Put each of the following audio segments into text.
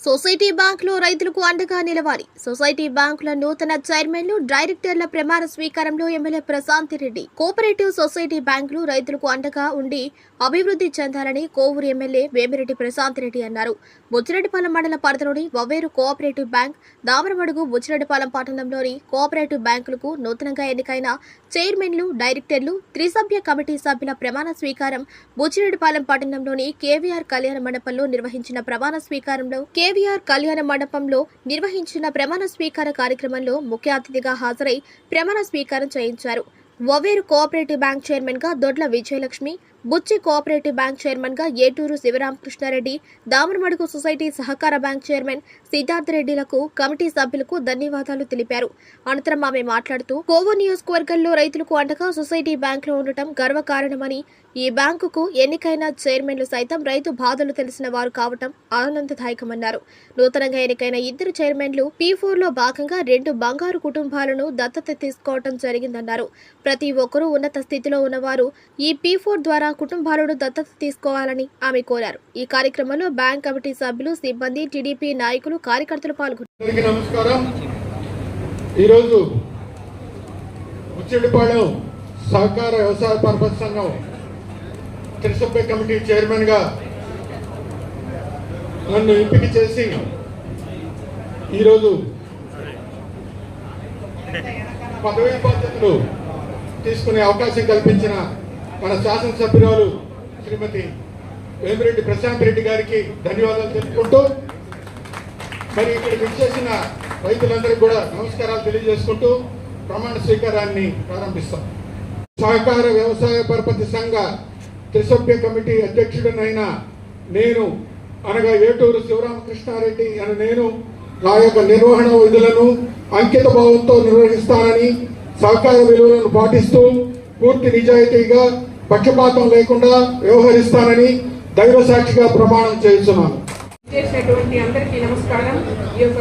Society బ్యాంకులో రైతులకు అండగా నిలవాలి. సొసైటీ బ్యాంకుల నూతన చైర్మన్లు, డైరెక్టర్ల ప్రమాణ స్వీకారంలో MLA Prashanthi Reddy. Cooperative society బ్యాంకులు రైతులకు అండగా ఉండి అభివృద్ధి చెందాలని కోవూరు ఎమ్మెల్యే వేమిరెడ్డి ప్రశాంతి రెడ్డి అన్నారు. బుచ్చిరెడ్డిపాలెం మండల పరిధిలోని వవ్వేరు కోఆపరేటివ్ బ్యాంక్, దామరమడుగు బుచ్చిరెడ్డిపాలెం పట్టణంలోని కోఆపరేటివ్ బ్యాంకులకు నూతనంగా ఎన్నికైన చైర్మన్లు, డైరెక్టర్లు, త్రిసభ్య కమిటీ సభ్యుల ప్రమాణ స్వీకారం బుచ్చిరెడ్డిపాలెం పట్టణంలోని కేవీఆర్ కళ్యాణ మండపంలో నిర్వహించిన ప్రమాణ స్వీకార కార్యక్రమంలో ముఖ్య అతిథిగా హాజరై ప్రమాణ స్వీకారం చేయించారు. వవ్వేరు కోఆపరేటివ్ బ్యాంక్ చైర్మన్ గా దొడ్ల విజయలక్ష్మి, బుచ్చి కోఆపరేటివ్ బ్యాంక్ చైర్మన్ గా ఏటూరు శివరామకృష్ణారెడ్డి, దామరమడుగు సొసైటీ సహకార బ్యాంక్ చైర్మన్ సిద్ధార్థరెడ్డిలకు కమిటీ సభ్యులకు ధన్యవాదాలు తెలిపారు. అనంతరం ఆమె మాట్లాడుతూ కోవూరు నియోజకవర్గంలో రైతులకు అండగా సొసైటీ బ్యాంకులో ఉండటం గర్వకారణమని, ఈ బ్యాంకుకు ఎన్నికైన చైర్మన్లు సైతం రైతు బాధలు తెలిసిన వారు కావటం ఆనందదాయకమన్నారు. నూతనంగా ఎన్నికైన ఇద్దరు చైర్మన్లు P4 లో భాగంగా 2 బంగారు కుటుంబాలను దత్తత తీసుకోవటం జరిగిందన్నారు. ప్రతి ఒక్కరూ ఉన్నత స్థితిలో ఉన్నవారు ఈ P4 ద్వారా కుటుంబాలను దత్తత తీసుకోవాలని ఆమె కోరారు. ఈ కార్యక్రమంలో బ్యాంక్ కమిటీ సభ్యులు, సిబ్బంది, టీడీపీ నాయకులు, కార్యకర్తలు పాల్గొన్నారు. సహకార వ్యవసాయ పరపతి సంఘం త్రిసభ్య కమిటీ చైర్మన్ గా నన్ను ఎంపిక చేసి ఈరోజు పదవి బాధ్యతలు తీసుకునే అవకాశం కల్పించిన మన శాసనసభ్యురాలు శ్రీమతి వేమిరెడ్డి ప్రశాంత్ రెడ్డి గారికి ధన్యవాదాలు తెలుపుకుంటూ, మరి ఇక్కడ విచ్చేసిన రైతులందరికీ కూడా నమస్కారాలు తెలియజేసుకుంటూ ప్రమాణ స్వీకారాన్ని ప్రారంభిస్తాం. సహకార వ్యవసాయ పరపతి సంఘ త్రిసభ్య కమిటీ అధ్యక్షుడినైన నేను అనగా ఏటూరు శివరామకృష్ణారెడ్డి అని నేను నా యొక్క నిర్వహణ విధులను అంకిత భావంతో నిర్వహిస్తానని, సహకార విలువలను పాటిస్తూ పూర్తి నిజాయితీగా పక్షపాతం లేకుండా వ్యవహరిస్తానని దైవ సాక్షిగా ప్రమాణం చేస్తున్నాను. చేసినటువంటి అందరికీ నమస్కారం. ఈ యొక్క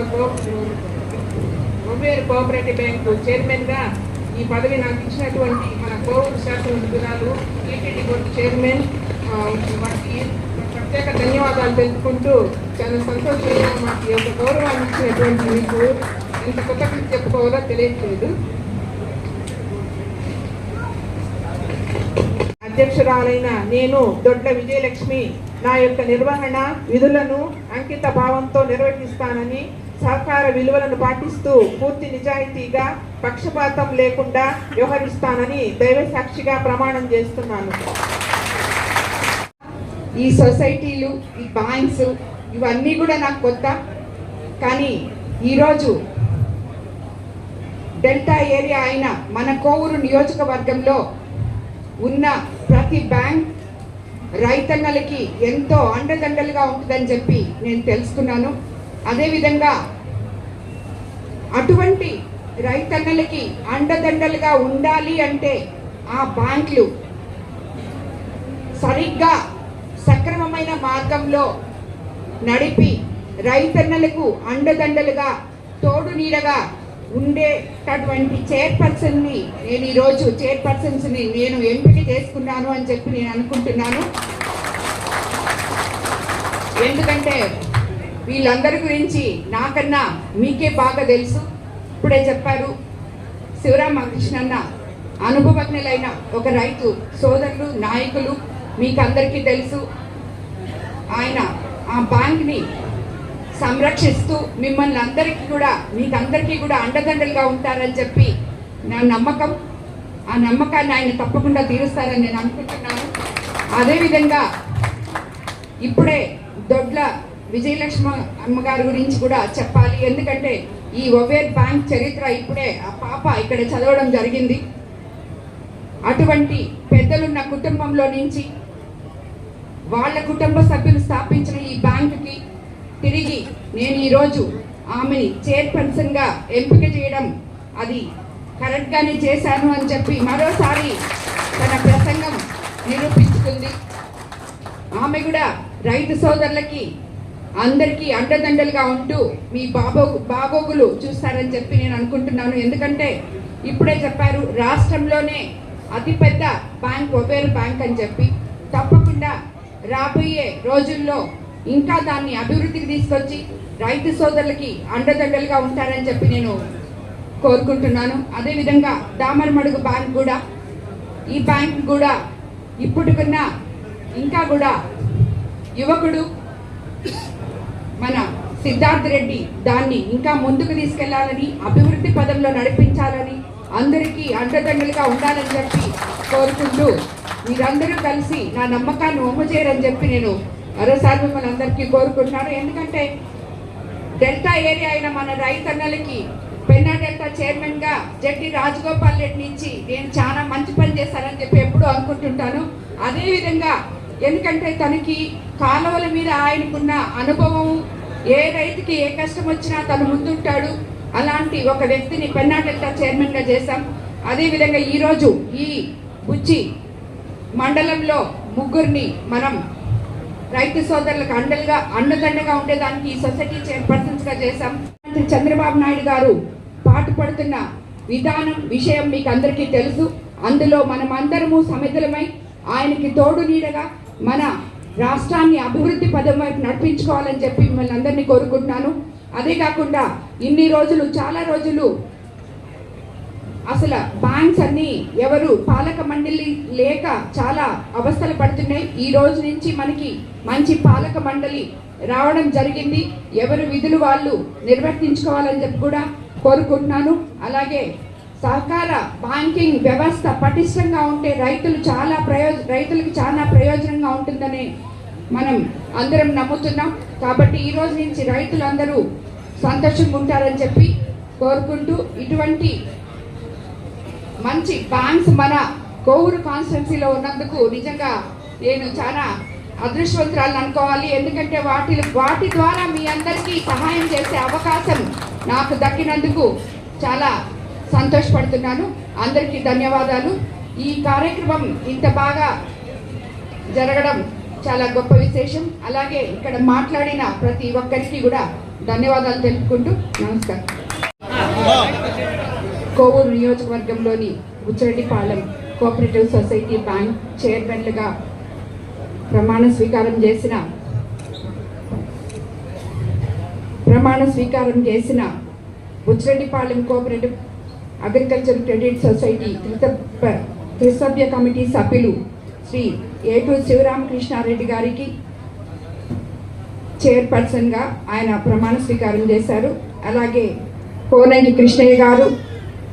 వవ్వేరు కోఆపరేటివ్ బ్యాంకు చైర్మన్ గా ఈ పదవి నాకు ఇచ్చినటువంటి మన కోవూరు శాసనసభ్యురాలు, టీటీడీ బోర్డు చైర్మన్ వారికి ప్రత్యేక ధన్యవాదాలు తెలుపుకుంటూ చాలా సంతోషంగా మాకు ఈ యొక్క గౌరవాన్ని ఇచ్చినటువంటి మీకు ఎంత కృతజ్ఞత చెప్పుకోవాలో తెలియట్లేదు. అధ్యక్షురాలైన నేను దొడ్ల విజయలక్ష్మి నా యొక్క నిర్వహణ విధులను అంకిత భావంతో నిర్వహిస్తానని, సహకార విలువలను పాటిస్తూ పూర్తి నిజాయితీగా పక్షపాతం లేకుండా వ్యవహరిస్తానని దైవ సాక్షిగా ప్రమాణం చేస్తున్నాను. ఈ సొసైటీలు, ఈ బ్యాంక్స్ ఇవన్నీ కూడా నాకు కొత్త. కానీ ఈరోజు డెల్టా ఏరియా అయిన మన కోవూరు నియోజకవర్గంలో ఉన్న ప్రతి బ్యాంక్ రైతన్నలకి ఎంతో అండదండలుగా ఉంటుందని చెప్పి నేను తెలుసుకున్నాను. అదేవిధంగా అటువంటి రైతన్నలకి అండదండలుగా ఉండాలి అంటే ఆ బ్యాంకులు సరిగ్గా సక్రమమైన మార్గంలో నడిపి రైతన్నలకు అండదండలుగా తోడు నీడగా ఉండేటటువంటి చైర్పర్సన్ని నేను ఈరోజు చైర్పర్సన్స్ని నేను ఎంపిక చేసుకున్నాను అని చెప్పి నేను అనుకుంటున్నాను. ఎందుకంటే వీళ్ళందరి గురించి నాకన్నా మీకే బాగా తెలుసు. ఇప్పుడే చెప్పారు శివరామకృష్ణన్న అనుభవజ్ఞులైన ఒక రైతు సోదరులు, నాయకులు, మీకు అందరికీ తెలుసు. ఆయన ఆ బ్యాంక్ని సంరక్షిస్తూ మిమ్మల్ని మీకందరికీ కూడా అండదండలుగా ఉంటారని చెప్పి నా నమ్మకం. ఆ నమ్మకాన్ని ఆయన తప్పకుండా తీరుస్తారని నేను అనుకుంటున్నాను. అదేవిధంగా ఇప్పుడే దొడ్ల విజయలక్ష్మి అమ్మగారి గురించి కూడా చెప్పాలి. ఎందుకంటే ఈ వవ్వేర్ బ్యాంక్ చరిత్ర ఇప్పుడే ఆ పాప ఇక్కడ చదవడం జరిగింది. అటువంటి పెద్దలున్న కుటుంబంలో నుంచి వాళ్ళ కుటుంబ సభ్యులు స్థాపించిన ఈ బ్యాంకుకి తిరిగి నేను ఈరోజు ఆమెని చైర్పర్సన్గా ఎంపిక చేయడం అది కరెక్ట్గానే చేశాను అని చెప్పి మరోసారి తన ప్రసంగం నిరూపించుకుంది. ఆమె కూడా రైతు సోదరులకి అందరికీ అండదండలుగా ఉంటూ మీ బాగోగులు చూస్తారని చెప్పి నేను అనుకుంటున్నాను. ఎందుకంటే ఇప్పుడే చెప్పారు రాష్ట్రంలోనే అతిపెద్ద బ్యాంక్ వవ్వేరు బ్యాంక్ అని చెప్పి. తప్పకుండా రాబోయే రోజుల్లో ఇంకా దాన్ని అభివృద్ధికి తీసుకొచ్చి రైతు సోదరులకి అండదండలుగా ఉంటారని చెప్పి నేను కోరుకుంటున్నాను. అదేవిధంగా దామరమడుగు బ్యాంక్ కూడా, ఈ బ్యాంక్ కూడా ఇప్పుడుకున్న ఇంకా కూడా యువకుడు మన సిద్ధార్థ్ రెడ్డి దాన్ని ఇంకా ముందుకు తీసుకెళ్లాలని, అభివృద్ధి పదంలో నడిపించాలని, అందరికీ అండదండలుగా ఉండాలని చెప్పి కోరుకుంటూ మీరందరూ కలిసి నా నమ్మకాన్ని ఒమ్ము చేయరని చెప్పి నేను మరోసారి మిమ్మల్ని అందరికీ కోరుకుంటున్నాను. ఎందుకంటే డెల్టా ఏరియా అయిన మన రైతన్నలకి పెన్నా డెల్టా చైర్మన్ గా జడ్డి రాజగోపాల్ రెడ్డి నుంచి నేను చాలా మంచి పని చేశానని చెప్పి ఎప్పుడూ అనుకుంటుంటాను. అదేవిధంగా ఎందుకంటే తనకి కాలువల మీద ఆయనకున్న అనుభవం, ఏ రైతుకి ఏ కష్టం వచ్చినా తను ముందుంటాడు. అలాంటి ఒక వ్యక్తిని పెన్నా డెల్టా చైర్మన్ గా చేశాం. అదేవిధంగా ఈరోజు ఈ బుచ్చి మండలంలో ముగ్గురిని మనం రైతు సోదరులకు అండదండగా ఉండేదానికి ఈ సొసైటీ చైర్పర్సన్స్ గా చేశాం. చంద్రబాబు నాయుడు గారు పాటుపడుతున్న విధానం విషయం మీకు అందరికీ తెలుసు. అందులో మనం అందరము సమిధులమై ఆయనకి తోడు నీడగా మన రాష్ట్రాన్ని అభివృద్ధి పదం వైపు నడిపించుకోవాలని చెప్పి మిమ్మల్ని అందరినీ కోరుకుంటున్నాను. అదే కాకుండా ఇన్ని రోజులు, చాలా రోజులు అసలు బ్యాంక్స్ అన్ని ఎవరు పాలక మండలి లేక చాలా అవస్థలు పడుతున్నాయి. ఈ రోజు నుంచి మనకి మంచి పాలక మండలి రావడం జరిగింది. ఎవరు విధులు వాళ్ళు నిర్వర్తించుకోవాలని చెప్పి కూడా కోరుకుంటున్నాను. అలాగే సహకార బ్యాంకింగ్ వ్యవస్థ పటిష్టంగా ఉంటే రైతులకు చాలా ప్రయోజనంగా ఉంటుందని మనం అందరం నమ్ముతున్నాం. కాబట్టి ఈ రోజు నుంచి రైతులందరూ సంతోషంగా ఉంటారని చెప్పి కోరుకుంటూ, ఇటువంటి మంచి బ్యాంక్స్ మన కోవూరు కాన్స్టిట్యున్సీలో ఉన్నందుకు నిజంగా నేను చాలా అదృష్టవంతురాలను అనుకోవాలి. ఎందుకంటే వాటి ద్వారా మీ అందరికీ సహాయం చేసే అవకాశం నాకు దక్కినందుకు చాలా సంతోషపడుతున్నాను. అందరికీ ధన్యవాదాలు. ఈ కార్యక్రమం ఇంత బాగా జరగడం చాలా గొప్ప విశేషం. అలాగే ఇక్కడ మాట్లాడిన ప్రతి ఒక్కరికి కూడా ధన్యవాదాలు తెలుపుకుంటూ నమస్కారం. కోవూరు నియోజకవర్గంలోని బుచ్చిరెడ్డిపాలెం కోఆపరేటివ్ సొసైటీ బ్యాంక్ చైర్మన్లుగా ప్రమాణ స్వీకారం చేసిన Buchireddypalem cooperative agriculture credit society త్రిసభ్య కమిటీ సభ్యులు శ్రీ ఏటూరు శివరామకృష్ణారెడ్డి గారికి చైర్పర్సన్గా ఆయన ప్రమాణ స్వీకారం చేశారు. అలాగే కోనంగి కృష్ణయ్య గారు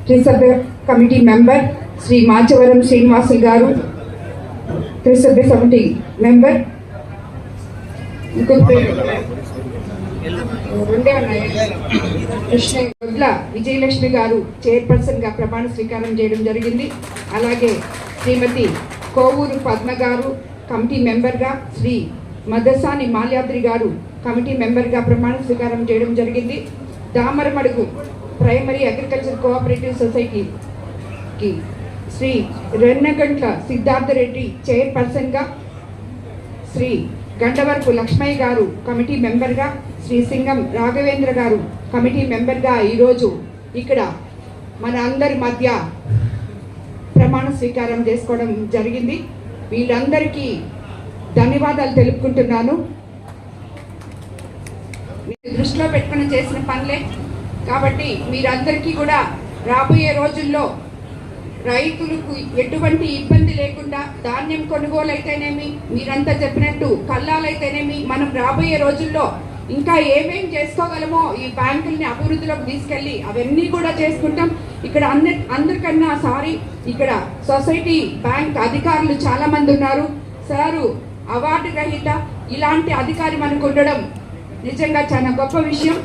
త్రిసభ్య కమిటీ మెంబర్, శ్రీ మాచవరం శ్రీనివాసులు గారు త్రిసభ్య కమిటీ మెంబర్, విజయలక్ష్మి గారు చైర్పర్సన్గా ప్రమాణ స్వీకారం చేయడం జరిగింది. అలాగే శ్రీమతి కోవూరు పద్మ గారు కమిటీ మెంబర్గా, శ్రీ మదసాని మాల్యాద్రి గారు కమిటీ మెంబర్గా ప్రమాణ స్వీకారం చేయడం జరిగింది. దామరమడుగు ప్రైమరీ అగ్రికల్చర్ కోఆపరేటివ్ సొసైటీకి శ్రీ రెన్నగంట్ల సిద్ధార్థ రెడ్డి చైర్పర్సన్గా, శ్రీ గండవరపు లక్ష్మయ్య గారు కమిటీ మెంబర్గా, శ్రీ సింగం రాఘవేంద్ర గారు కమిటీ మెంబర్గా ఈరోజు ఇక్కడ మన అందరి మధ్య ప్రమాణ స్వీకారం చేసుకోవడం జరిగింది. వీళ్ళందరికీ ధన్యవాదాలు తెలుపుకుంటున్నాను. దృష్టిలో పెట్టుకుని చేసిన పనులే కాబట్టి మీరందరికీ కూడా రాబోయే రోజుల్లో రైతులకు ఎటువంటి ఇబ్బంది లేకుండా ధాన్యం కొనుగోలు అయితేనేమి, మీరంతా చెప్పినట్టు కల్లాలైతేనేమి, మనం రాబోయే రోజుల్లో ఇంకా ఏమేం చేసుకోగలమో ఈ బ్యాంకుల్ని అభివృద్ధిలోకి తీసుకెళ్ళి అవన్నీ కూడా చేసుకుంటాం. ఇక్కడ అందరికన్నా ఇక్కడ సొసైటీ బ్యాంక్ అధికారులు చాలా మంది ఉన్నారు. సారు అవార్డు గ్రహీత, ఇలాంటి అధికారి మనకు ఉండడం నిజంగా చాలా గొప్ప విషయం.